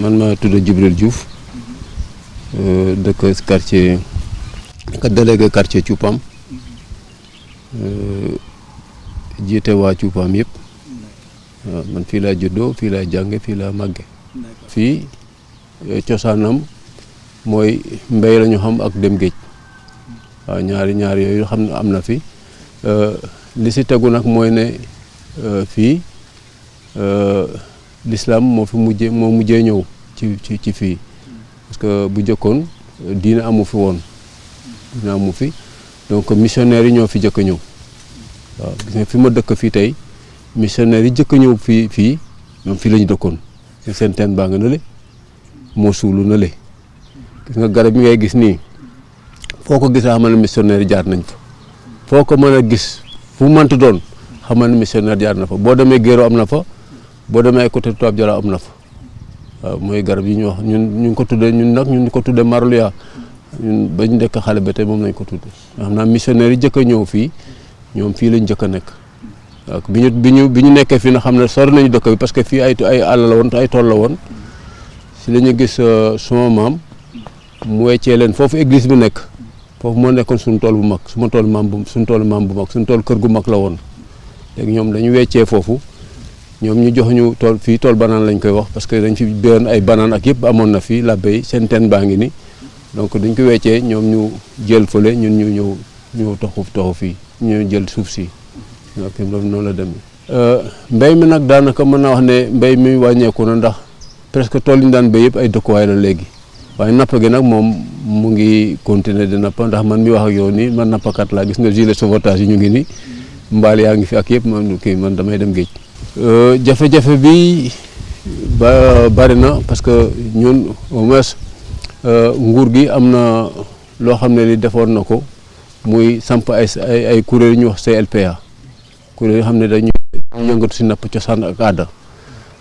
man ma tudd Djibril Diouf dëkk quartier délégué quartier Thioupam jiite waa Thioupam yëpp man fii laa juddoo fii laa jànge fii laa màgge fii cosaanam mooy mbéy la ñu xam ak dem géej waaw ñaari yooyu xam ne am na fi li si tegu nag mooy ne fii l'islam moo mujjee ñëw ci fii parce que bu jëkkoon diine amu fi woon diine amu fi donc missionnaires yi ñoo fi jëkk a ñëw waaw gis nga fi ma dëkk fii tey missionnaires yi jëkk a ñëw fii ñoom fii la ñu dëkkoon seen teen baa nga nële moo suulu nële gis nga garab yi ngay gis nii foo ko gis a xamal ne missionnaires yi jaar nañ fa foo ko mën a gis fu mënti doon xamal ne missionnaire jaar na fa boo demee Géro am na fa boo demee côté Tubaab Jala am na fa waaw mooy garab yi ñu wax ñun ñu ngi ko tuddee ñun nag ñu ngi ko tuddee Marluya ñun bañ nekk xale ba tey moom lañ ko tuddee nga xam naa missionnaires yi jëkk a ñëw fii ñoom fii lañ jëkk a nekk waaw bi ñu nekkee fii na xam ne sori nañu dëkk bi parce que fii ay àll la woon ay tool la woon si la ñu gis suma maam mu weccee leen foofu église bi nekk foofu moo nekkoon suñu tool bu mag suñu tool maam bu mag suñu tool kër gu mag la woon léegi ñoom dañu weccee foofu ñoom ñu jox ñu tool fii tool banaan lañ koy wax parce que dañ fi béyoon ay banaan ak yëpp amoon na fii la béy seen teen baa ngi ni donc dañ ko weccee ñoom ñu jël fële ñun ñu ñëw toxu fii ñu jël suuf si ok noonu la demee. mbéy mi nag daanaka mën naa wax ne mbéy mi wàññeeku na ndax presque tool yi ñu daan béy yëpp ay dëkkuwaay la léegi waaye napp gi nag moom mu ngi continuer di napp ndax man mi wax ak yow nii man nappkat laa gis nga gilet sauvetage yi ñu ngi nii mbaal yaa ngi fi ak yëpp man damay dem géej. jafe-jafe bi bari na parce que ñun au moins nguur gi am na loo xam ne li defoon na ko muy samp ay kuréel yu ñuy wax CLPA kuréel yoo xam ne dañuy yëngatu si napp cosaan ak aada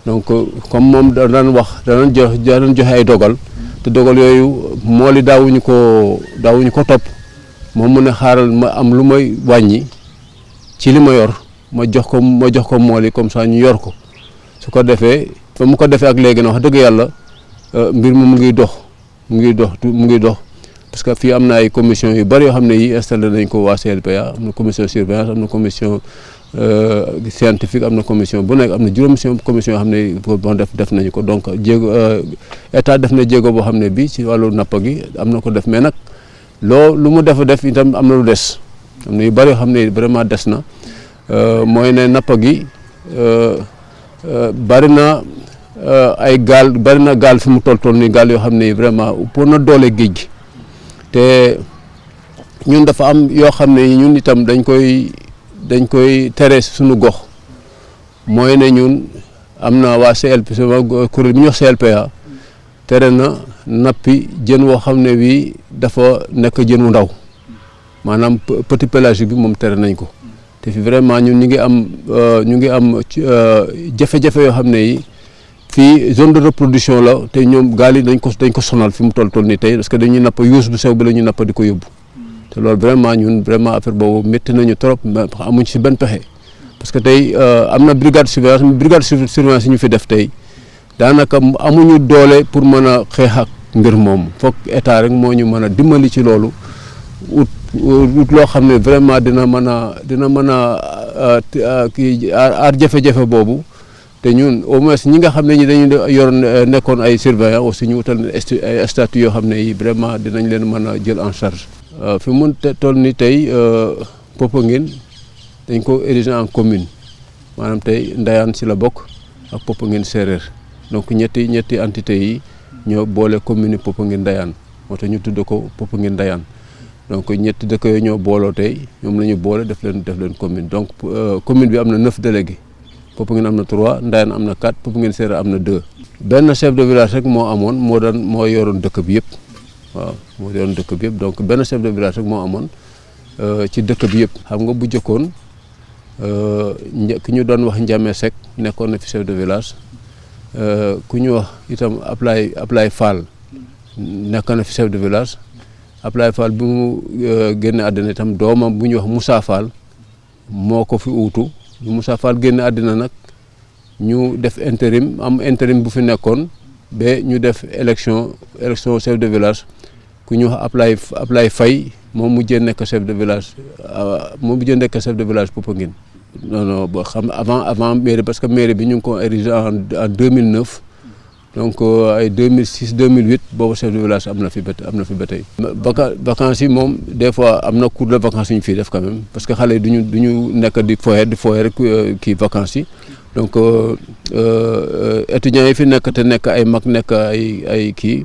donc comme moom daan joxe ay dogal te dogal yooyu mool yi daawuñu ko topp moom mu ne xaaral ma am lu may wàññi ci li ma yor ma jox ko mool yi comme ça ñu yor ko su ko defee fa mu ko defee ak léegi na wax dëgg yàlla mbir mi mu ngi dox parce que fii am na ay commission yu bari yoo xam ne yi installé nañ ko waa CLPA am na commission surveillance am na commission scientifique am na commission bu nekk am na juróomi commission yoo xam ne bon def nañu ko donc état def na jéego boo xam ne bi ci wàllu napp gi am na ko def mais nag lu mu def itam am na lu des am na yu bari yoo xam ne vraiment des na mooy ne napp gi bari na ay gaal bari na gaal fi mu toll nii gaal yoo xam ne vraiment pour na doole géej gi te ñun dafa am yoo xam ne ñun itam dañ koy tere suñu gox mooy ne ñun am na waa kuréel bi ñuy wax CLPA tere na nappi jën woo xam ne bii dafa nekk jën wu ndaw maanaam petit pélagique bi moom tere nañ ko te fi vraiment ñun ñu ngi am jafe-jafe yoo xam ne yi fii zone de reproduction la te ñoom gaal yi dañ ko sonal fi mu toll nii tey parce que dañuy napp yuus bu sew bi la ñuy napp di ko yóbbu te loolu vraiment ñun vraiment affaire boobu métti nañu trop amuñ si benn pexe parce que tey am na brigade surveillance yi ñu fi def tey daanaka amuñu doole pour mën a xeex ak mbir moom foog état rek moo ñu mën a dimbali ci loolu ut loo xam ne vraiment dina mën a kii aar jafe-jafe boobu te ñun au moins ñi nga xam ne ñi dañu yoroon nekkoon ay surveillant aussi ñu utal ay statut yoo xam ne yi vraiment dinañ leen mën a jël en charge. fi mun toll ni tey Popenguine dañ ko érigé en commune maanaam tey Ndayane si la bokk ak Popenguine séeréer donc ñetti entité yi ñoo boole commune yi Popenguine Ndayane moo tax ñu tudd ko Popenguine Ndayane donc ñetti dëkk yooyu ñoo booloo tey ñoom la ñu boole def leen commune donc commune bi am na 9 délégués Popenguine am na 3 Ndayane am na 4 Popenguine séeréer am na 2. benn chef de village rek moo amoon moo yoroon dëkk bi yëpp waaw moo yoroon dëkk bi yëpp donc benn chef de village rek moo amoon ci dëkk bi yëpp. xam nga bu jëkkoon ki ñu doon wax Ndiame Seck nekkoon na fi chef de village ku ñu wax itam Ablaye Fall nekk na fi chef de village Ablaye Fall bi mu génne àddina itam doomam bu ñuy wax Moussa Fall moo ko fi uutu Moussa Fall génne àddina nag ñu def intérim bu fi nekkoon ba ñu def élection chef de village ku ñu wax Ablaye Faye moom mujjee nekk chef de village Popenguine. non boo xam avant mairie parce que mairie bi ñu ngi ko érigé en 2009 donc ay 2006 2008 boobu chef de village am na fi ba tey. vacances yi moom des fois am na cours de vacances yu ñu fiy def quand même parce que xale yi duñu nekk di foyer rek kii vacances yi donc étudiants yi fi nekk te nekk ay mag nekk ay kii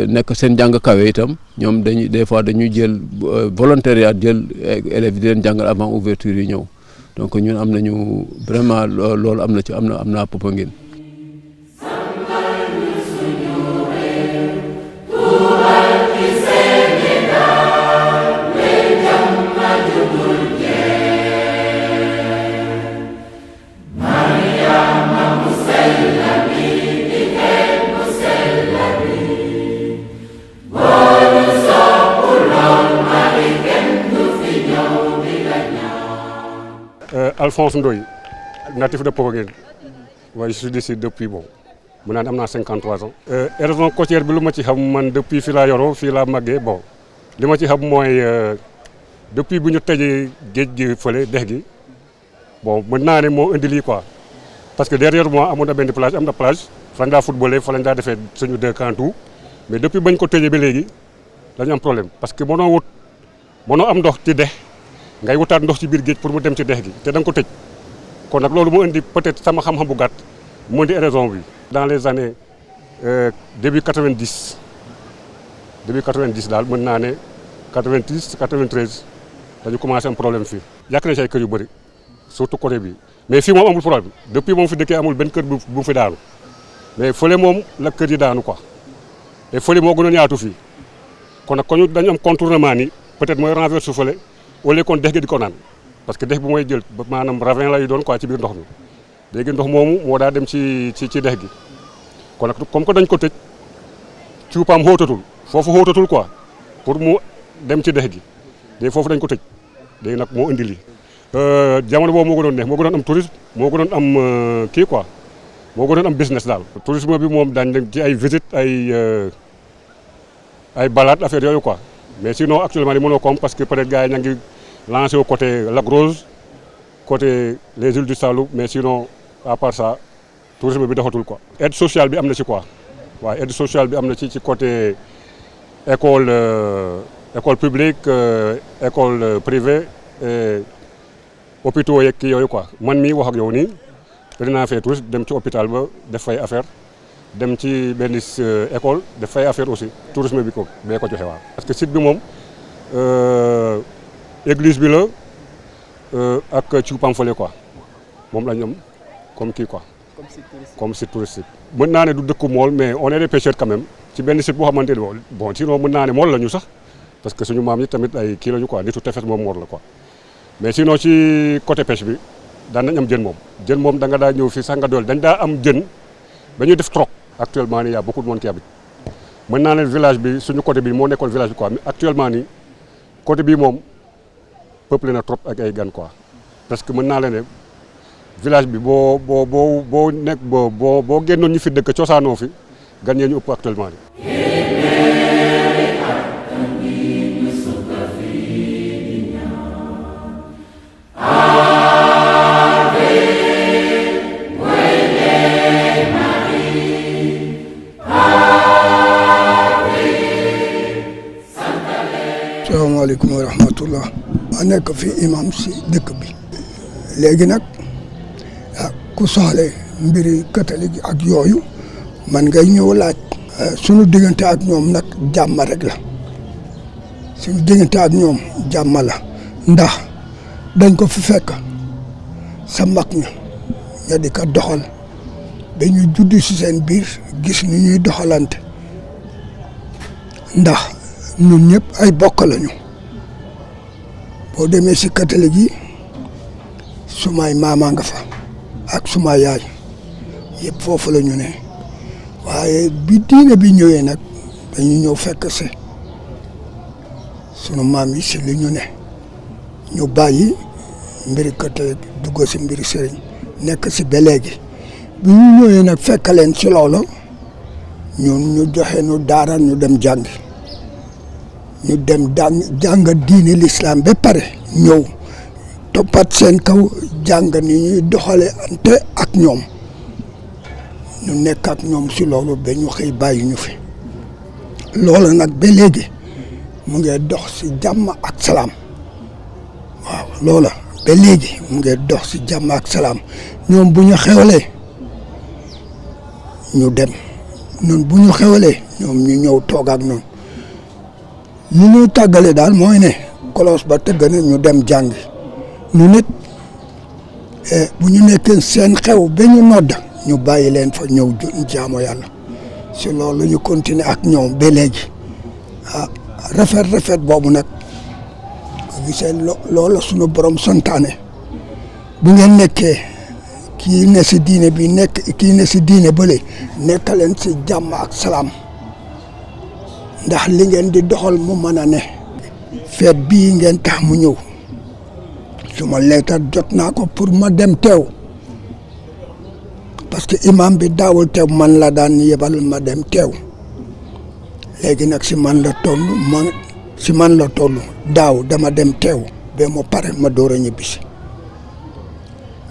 nekk seen jàng kawe itam ñoom des fois dañuy jël volontariat jël élèves di leen jàngal avant ouverture yi ñëw. donc ñun am nañu vraiment loolu am na Popenguine. Alphonse Ndoye, natif de Popenguine. Ouais, je suis d'ici depuis bon. Je suis 53 ans. Raison côtière bi lu ma ci xam man depuis fii laa yoroo fii laa màggee bon li ma ci xam mooy depuis bu ñu tëjee géej gi fële dex gi bon mën naa ne moo indi lii quoi parce que derrière moi amoon na benn plage am na plage fa lañ daa footballé fa lañ daa defee suñu 2 camps tout mais depuis bañ ko tëjee ba léegi dañu am problème parce que mënoo am ndox ci dex ngay wutaat ndox ci biir géej pour mu dem ci dex gi te da nga ko tëj kon nag loolu moo indi peut-être sama xam-xam bu gàtt moo indi raison bi. dans les années début 90 daal mën naa ne 90 93 dañu commencé am problème fii. yàq nañ si ay kër yu bëri surtout côté bi mais fii moom amul problème depuis moom fi dëkkee amul benn kër bu fi daanu mais fële moom la kër yi daanu quoi et fële moo gënoon yaatu fii kon nag kon dañu am contournement ni peut-être mooy renverse su fële. au lieu kon dex gi di ko naan parce que dex bi mooy jël maanaam ravin lay doon quoi ci biir ndox mi léegi ndox moomu moo daa dem ci dex gi kon nag comme que dañ ko tëj cuupaam xóotatul foofu xóotatul quoi pour mu dem ci dex gi léegi foofu dañ ko tëj léegi nag moo indi lii. jamono boobu moo gënoon neex moo gënoon am tourisme moo gënoon am kii quoi moo gënoon am business daal. tourisme bi moom daañu dem ci ay visite ay balade affaire yooyu quoi. mais sinon actuellement ni mënoo ko am parce que peut-être gars yi ña ngi lancé au côté Lac Rose côté les îles du Saloum mais sinon à part ça tourisme bi doxatul quoi. aide sociale bi am na ci quoi waaw aide sociale bi am na ci côté école publique école privée hôpitaux yeeg kii yooyu quoi man mii wax ak yow nii dinaa fay touriste dem ci hôpital ba def fay affaire. dem ci benn école daf fay affaire aussi tourisme bi ko bee ko joxe waaw. parce que site bi moom église bi la ak ci pamphlet quoi moom la ñu am comme kii quoi. comme site touristique. mën naa ne du dëkku mool mais on est des pêcheurs quand même ci benn site boo xamante ne bon sinon mën naa ne mool la ñu sax parce que suñu maam yi tamit ay kii la ñu quoi nitu tefes moom mool la quoi mais sinon ci côté pêche bi daan nañ am jën moom da nga daa ñëw fii sax nga dool dañ daa am jën ba ñuy def troc. actuellement nii y a beaucoup de monde qui habite mën naa ne village bi suñu côté bi moo nekkoon village bi quoi mais actuellement nii côté bii moom peuplé na trop ak ay gan quoi parce que mën naa la ne village bi boo génnoon ñu fi dëkk cosaanoo fi gan yee ñu ëpp actuellement nii. salaamaaleykum wa rahmatullah. ma nekk fi imam si dëkk bi. léegi nag ku soxle mbiri catholique ak yooyu man ngay ñëw laaj. sunu diggante ak ñoom nag jàmm rek la sunu diggante ak ñoom jàmm la ndax dañ ko fi fekk sa mag ña di ko doxal ba ñu judd si seen biir gis ni ñuy doxalante ndax ñun ñëpp ay bokk lañu boo demee si catholique yi sumay maama nga fa ak suma yaay yëpp foofu la ñu ne waaye bi diine bi ñëwee nag dañu ñëw fekk si sunu maam yi si li ñu ne ñu bàyyi mbiri catholique dugg si mbiri sëriñ nekk si ba léegi bi ñu ñëwee nag fekk leen si loolu ñun ñu joxe nu daara ñu dem jàngi ñu dem jàng diine l'islam ba pare ñëw toppat seen kaw jàng ni ñuy doxale ante ak ñoom ñu nekk ak ñoom si loolu ba ñu xëy bàyyi ñu fi loolu nag ba léegi mu ngi dox si jàmm ak salaam waaw loola ba léegi mu ngi dox si jàmm ak salaam ñoom bu ñu xewlee ñu dem ñun bu ñu xewlee ñoom ñu ñëw toog ak ñun li ñuy tàggale daal mooy ne kolos ba tëgg na ñu dem jàngi ñu nit bu ñu nekkee seen xew ba ñu nodd ñu bàyyi leen fa ñëw jaamu yàlla si loolu ñu continuer ak ñoom ba léegi rafet boobu nag gisee loolu sunu borom santaane bu ngeen nekkee kii ne si diine bi nekk kii ne si diine bële nekk leen si jàmm ak salaam ndax li ngeen di doxal mu mën a ne feet bii ngeen tax mu ñëw suma leetar jot naa ko pour ma dem teew parce que imam bi daawul teew man la daan yebal ma dem teew léegi nag si man la toll daaw dama dem teew ba mu pare ma door a ñibbisi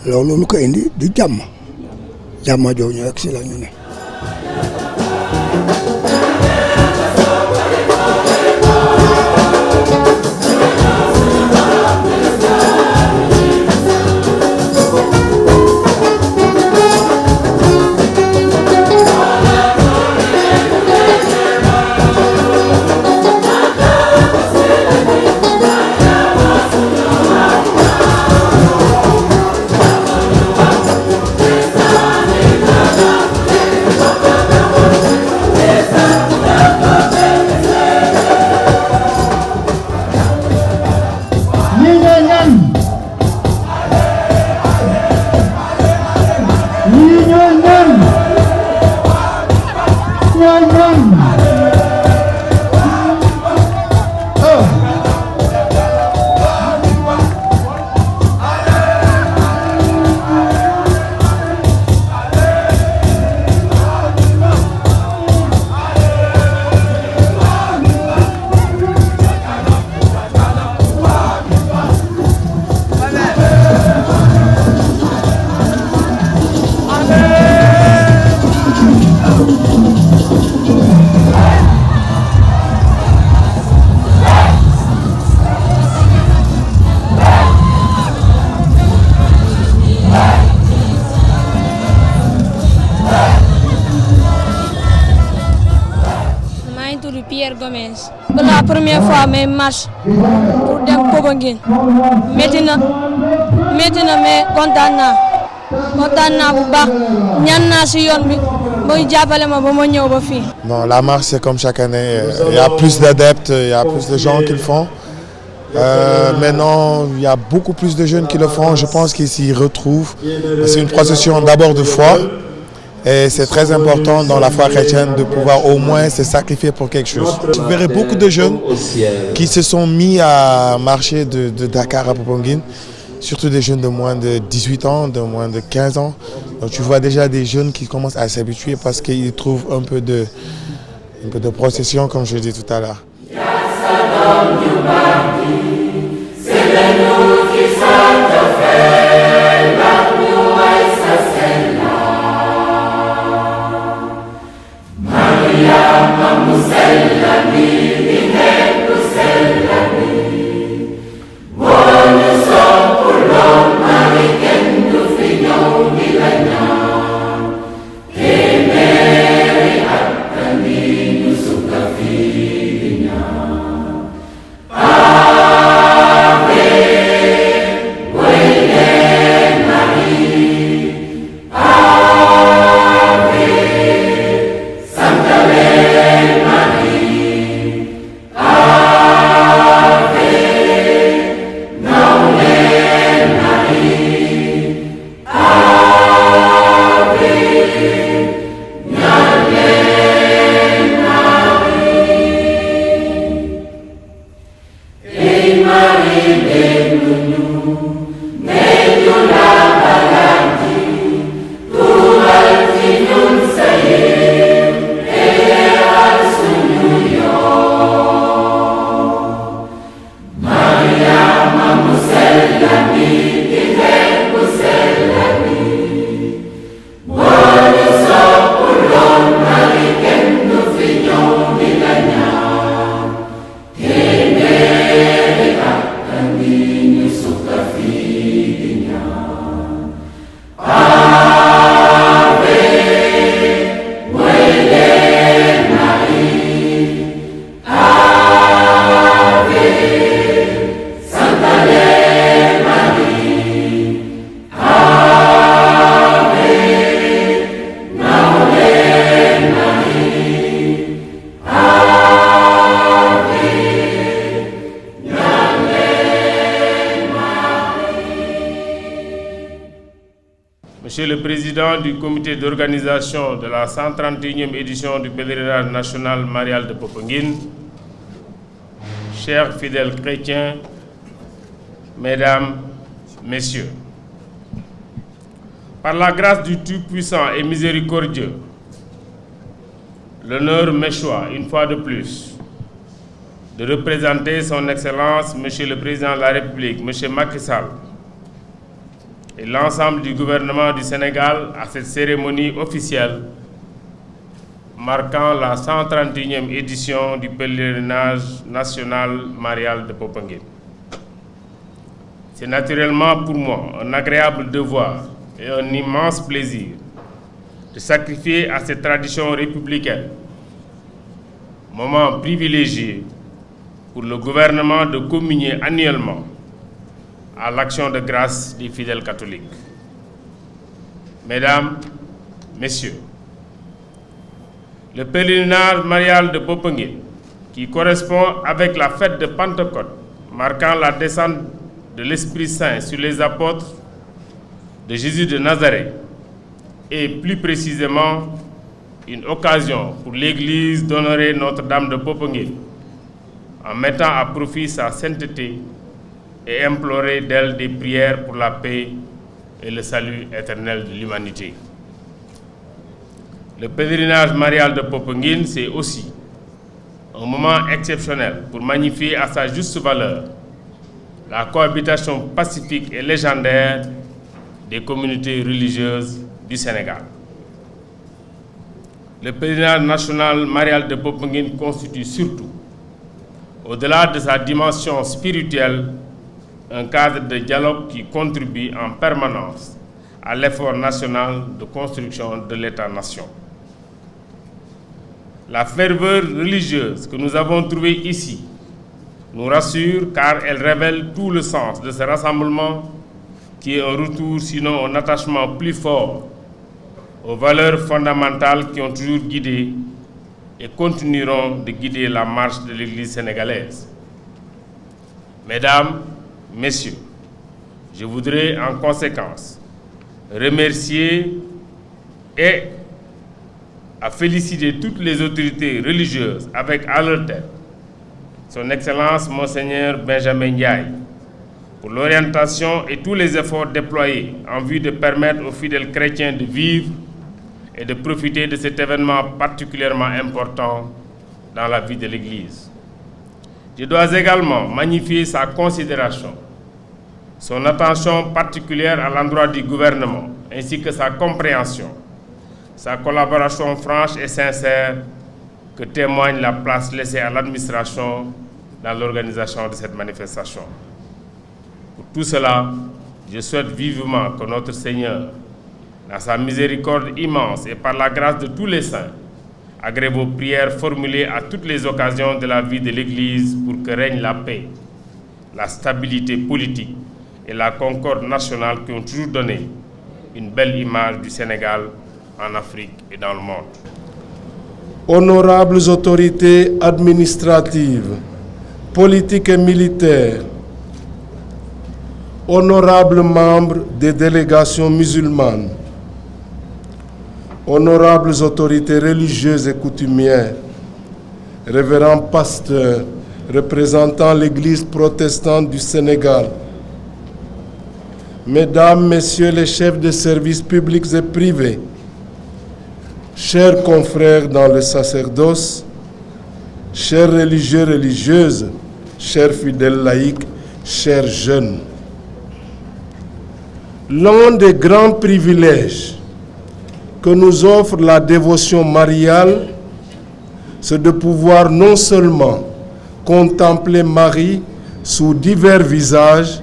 loolu lu ko indi du jàmm jooju rek si la ñu ne. Pierre Gomez. Pour la première fois may marche pour dem Popenguine métti na mais kontaan naa bu baax ñaan naa si yoon bi mooy jàppale ma ba ma ñëw ba fii. Non, la marche c'est comme chaque année, il y a plus d'adeptes, il y a plus de gens qui le font. Maintenant, il y a beaucoup plus de jeunes qui le font, je pense qu'ils s'y retrouvent. C'est une procession d'abord de foi. Et c'est très important dans la foi chrétienne de pouvoir au moins se sacrifier pour quelque chose. Vous verrez beaucoup de jeunes qui se sont mis à marcher de Dakar à Popenguine, surtout des jeunes de moins de 18 ans, de moins de 15 ans. Donc tu vois déjà des jeunes qui commencent à s'habituer parce qu'ils trouvent un peu de procession, comme je l'ai dit tout à l'heure. Maria, Mamusella, mi, Monsieur le Président du comité d'organisation de la 131e édition du pèlerinage national marial de Popenguine, chers fidèles chrétiens, Mesdames, Messieurs, par la grâce du Tout-Puissant et Miséricordieux, l'honneur m'échoit une fois de plus de représenter Son Excellence, Monsieur le Président de la République, Monsieur Macky Sall, et l'ensemble du gouvernement du Sénégal à cette cérémonie officielle marquant la 131e édition du pèlerinage national marial de Popenguine. C'est naturellement pour moi un agréable devoir et un immense plaisir de sacrifier à cette tradition républicaine, moment privilégié pour le gouvernement de communier annuellement à l'action de grâce des fidèles catholiques. Mesdames, Messieurs, le pèlerinage marial de Popenguine, qui correspond avec la fête de Pentecôte, marquant la descente de l'Esprit Saint sur les apôtres de Jésus de Nazareth, est plus précisément une occasion pour l'Église d'honorer Notre-Dame de Popenguine en mettant à profit sa sainteté et implorer d'elle des prières pour la paix et le salut éternel de l'humanité. Le pèlerinage marial de Popenguine, c'est aussi un moment exceptionnel pour magnifier à sa juste valeur la cohabitation pacifique et légendaire des communautés religieuses du Sénégal. Le pèlerinage national marial de Popenguine constitue surtout, au-delà de sa dimension spirituelle, un cadre de dialogue qui contribue en permanence à l'effort national de construction de l'État-nation. La ferveur religieuse que nous avons trouvée ici nous rassure car elle révèle tout le sens de ce rassemblement qui est un retour, sinon un attachement plus fort aux valeurs fondamentales qui ont toujours guidé et continueront de guider la marche de l'Église sénégalaise. Mesdames, Messieurs, je voudrais en conséquence remercier et féliciter toutes les autorités religieuses avec à leur tête Son Excellence Monseigneur Benjamin Ndiaye pour l'orientation et tous les efforts déployés en vue de permettre aux fidèles chrétiens de vivre et de profiter de cet événement particulièrement important dans la vie de l'Église. Je dois également magnifier sa considération, son attention particulière à l'endroit du gouvernement, ainsi que sa compréhension, sa collaboration franche et sincère que témoigne la place laissée à l'administration dans l'organisation de cette manifestation. Pour tout cela, je souhaite vivement que notre Seigneur, dans sa miséricorde immense et par la grâce de tous les saints, agrée vos prières formulées à toutes les occasions de la vie de l'Église pour que règne la paix, la stabilité politique et la concorde nationale qui ont toujours donné une belle image du Sénégal en Afrique et dans le monde. Honorables autorités administratives, politiques et militaires, honorables membres des délégations musulmanes, honorables autorités religieuses et coutumières, révérends pasteurs représentant l'Église protestante du Sénégal, Mesdames, Messieurs les chefs de services publics et privés, chers confrères dans le sacerdoce, chers religieux, religieuses, chers fidèles laïcs, chers jeunes, l'un des grands privilèges que nous offre la dévotion mariale, c'est de pouvoir non seulement contempler Marie sous divers visages,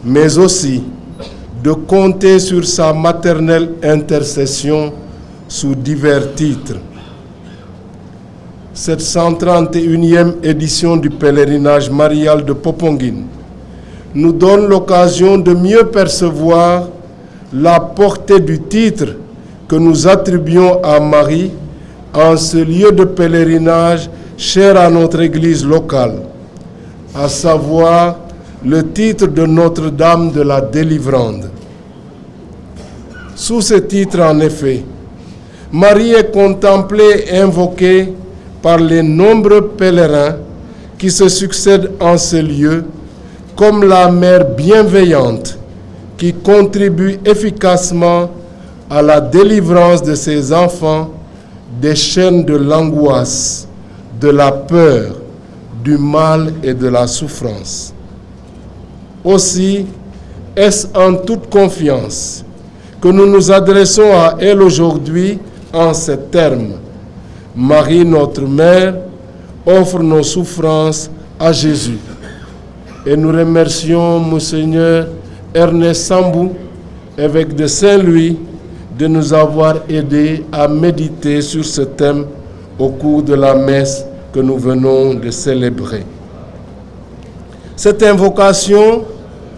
mais aussi de compter sur sa maternelle intercession sous divers titres. Cette 131e édition du pèlerinage marial de Popenguine nous donne l'occasion de mieux percevoir la portée du titre que nous attribuons à Marie en ce lieu de pèlerinage cher à notre Église locale, à savoir le titre de Notre-Dame de la Délivrande. Sous ce titre, en effet, Marie est contemplée et invoquée par les nombreux pèlerins qui se succèdent en ce lieu comme la mère bienveillante qui contribue efficacement à la délivrance de ses enfants des chaînes de l'angoisse, de la peur, du mal et de la souffrance. Aussi, est-ce en toute confiance que nous nous adressons à elle aujourd'hui en ces termes. Marie, notre Mère, offre nos souffrances à Jésus. Et nous remercions Monseigneur Ernest Sambou, évêque de Saint-Louis, de nous avoir aidés à méditer sur ce thème au cours de la messe que nous venons de célébrer. Cette invocation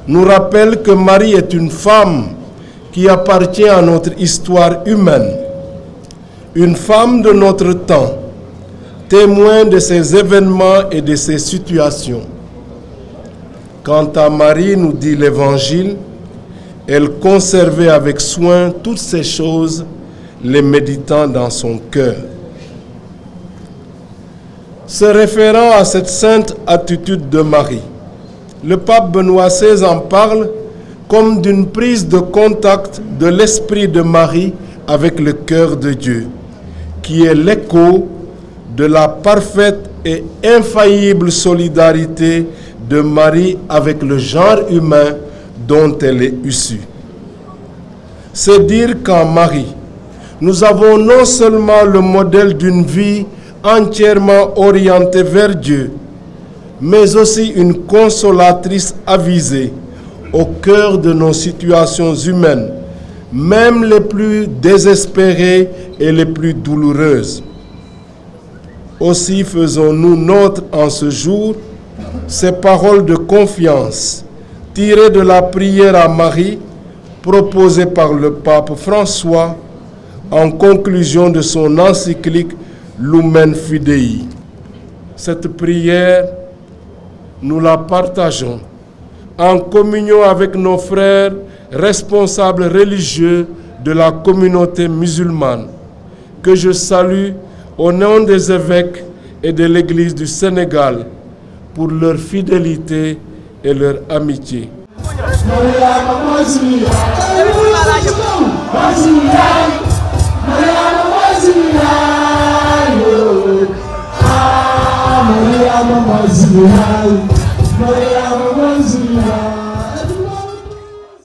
nous rappelle que Marie est une femme qui appartient à notre histoire humaine, une femme de notre temps, témoin de ces événements et de ces situations. Quant à Marie, nous dit l'Évangile, elle conservait avec soin toutes ces choses, les méditant dans son cœur. Se référant à cette sainte attitude de Marie, le pape Benoît XVI en parle comme d'une prise de contact de l'esprit de Marie avec le cœur de Dieu, qui est l'écho de la parfaite et infaillible solidarité de Marie avec le genre humain dont elle est issue. C'est dire qu'en Marie, nous avons non seulement le modèle d'une vie entièrement orientée vers Dieu, mais aussi une consolatrice avisée au cœur de nos situations humaines, même les plus désespérées et les plus douloureuses. Aussi faisons-nous nôtres en ce jour ces paroles de confiance tirées de la prière à Marie proposée par le pape François en conclusion de son encyclique Lumen Fidei. Cette prière, nous la partageons en communion avec nos frères responsables religieux de la communauté musulmane, que je salue au nom des évêques et de l'Église du Sénégal pour leur fidélité et leur amitié. Maria,